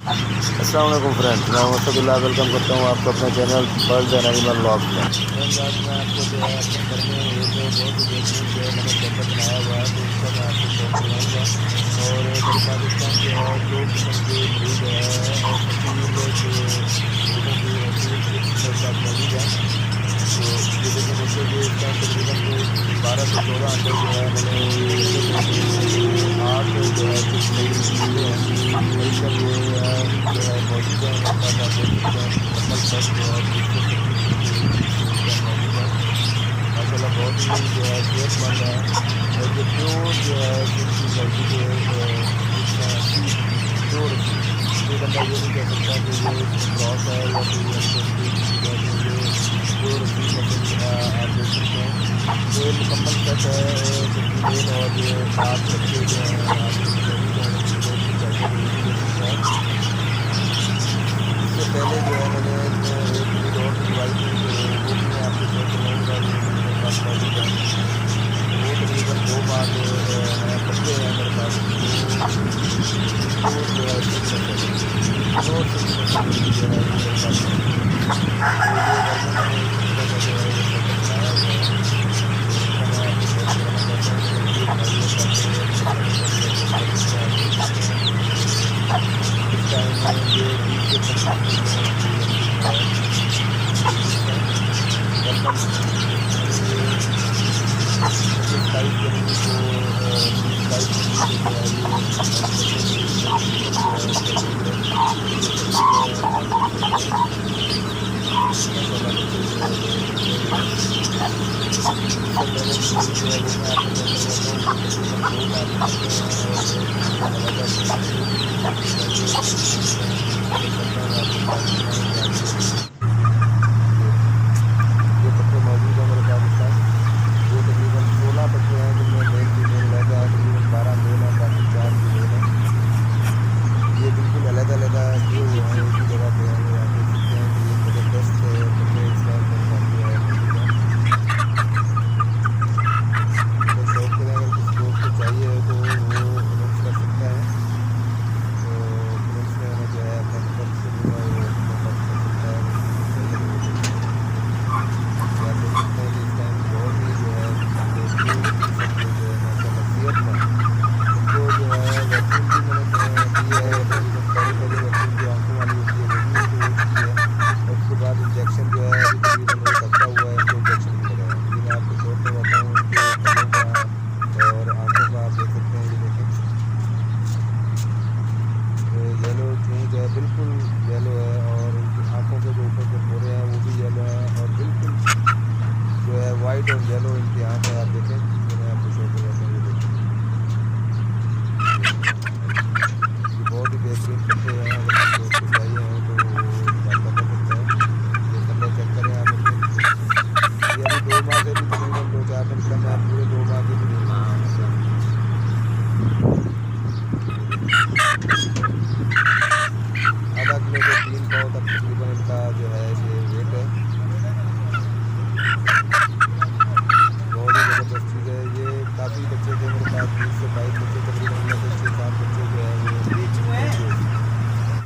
السلام علیکم فرینڈ، میں اسد اللہ ویلکم کرتا ہوں آپ کو اپنے channel Birds and Animal Log میں۔ فرینڈ آج میں آپ کو جو ہے اپنے گھر میں ایک بہت ہی بہترین جو ہے میں نے سیٹ اپ بنایا ہوا ہے، تو اس کا میں آپ کو شوق دلاؤں گا۔ اور میرے پاکستان جو ہے دو قسم کے بریڈ ہے، فصیل کے بریڈوں کی فصیل برڈس میرے پاس موجود ہیں۔ تو یہ دیکھیں دوستوں، یہ اس ٹائم تقریباً کوئی 12 سے 14 انڈے جو ہے میں نے ان سے دیے ہیں، تو 8 جو ہے چک نئی ہوئے ہیں۔ ابھی تک یہ جو ہے موجود ہے میرے پاس، آپ دیکھ سکتے ہیں مکمل سیٹ جو ہے 20 سے 25 اس ٹائم موجود ہے۔ ماشاء اللہ بہت ہی جو ہے صحت مند ہے، اور یہ پیور جو ہے جن کی مرضی کے برڈس ہیں، اصیل پیور اصیل۔ کوئی بندہ یہ نہیں کہہ سکتا کہ یہ اس میں کراس ہے یا کوئی ہم کو اس کی چیز ہے، تو یہ پیور اصیل نسل آپ دیکھ سکتے ہیں۔ یہ مکمل سیٹ ہے، جو فیمیل اور یہ 7 بچے جو ہیں آپ ان کی موجود ہیں، ان کی گروتھ بھی چیک کریں، یہ بھی دیکھ سکتے ہیں۔ اس سے پہلے جو ہے میں نے ایک بریڈ اور دلوائی تھی، تو وہ بھی میں آپ کو شیئر کروں گا، وہ بھی میرے پاس موجود ہے۔ تو وہ تقریباً 2 ماہ کے ہیں، بچے ہیں میرے پاس، تو پیور جو ہے سندھ نسل، پیور سندھ نسل کی جو ہے یہ میرے پاس موجود ہے۔ تو یہ گھر میں نے اس قسم کا جو ہے یہ سیٹ اپ بنایا ہوا ہے، تو اس کا میں آپ کو شوق دلانا چاہتا ہوں۔ میرے ویڈیو بنائیے تاکہ اپنے فیملی ممبرس کو شیئر کریں۔ آپ دیکھ سکتے ہیں اس ٹائم یہ 20 سے 25 دن کی ان کی جو ہے بریڈنگ ہے۔ تقریباً یہ 26-27 جنوری کو 20-22 جنوری کو جو ہے یہ بچوں کی نئی سیزن جو ہے چل رہی ہے۔ یہ تقریب ہے، آپ دیکھ سکتے ہیں ماشاء اللہ بچے جو ہے یہ نکلے ہوئے ہیں۔ اس سے پہلے کی بریڈ جو ہے وہ میں آپ کو شیئر کرواتا ہوں، وہ تقریباً 2 ماہ کے بچے ہیں، اور وہ تقریباً علیحدہ تھے، وہ بھی تقریباً یہ دیکھ سکتے ہیں۔ اس کو شیئر کرتا ہوں آپ کے ساتھ، دکھاؤں یہ آپ کو۔ یہ بچے موجود ہیں میرے پاس اس ٹائم۔ یہ تقریباً 16 بچے ہیں، جن میں میل فیمیل علیحدہ ہے، تقریباً 12 میل ہیں، باقی 4 فیمیل ہیں۔ یہ بالکل علیحدہ علیحدہ کیے ہوئے ہیں، ایک ہی جگہ پہ ہیں۔ یہ آپ دیکھ سکتے ہیں کہ یہ زبردست بچے اس ٹائم میرے پاس جو ہے موجود ہیں۔ تو شوق کریں، اگر کسی دوست کو چاہیے ہو تو وہ کمنٹس کر سکتا ہے، تو کمنٹس میں ہمیں جو ہے اپنا نمبر سے جو ہے وہ کانٹیکٹ کر سکتا ہے، اگر کسی کو چاہیے تو وہ لے سکتا ہے۔ یہ آپ دیکھ سکتے ہیں کہ اس ٹائم بہت ہی جو ہے بہترین قسم کے جو ہے ماشاء اللہ صحت مند، ان کو جو ہے ویکسین بھی میں نے دی ہے، تقریباً پہلی پہلی ویکسین جو آنکھوں والی ہوتی ہے وہ بھی ان کو ہو چکی ہے، اور اس کے بعد انجیکشن جو ہے ابھی تقریباً 1 ہفتہ ہوا ہے ان کو انجیکشن بھی لگایا ہے۔ یہ میں آپ کو شوق کرواتا ہوں ان کے پھولوں کا اور آنکھوں کا، آپ دیکھ سکتے ہیں، یہ دیکھیں یلو چونچ ہے، بالکل یلو ہے، اور ان کی آنکھوں کے جو اوپر کے پھورے ہیں وہ بھی یلو ہیں، اور بالکل جو ہے وائٹ اور یلو ان کی آنکھ ہے، آپ دیکھ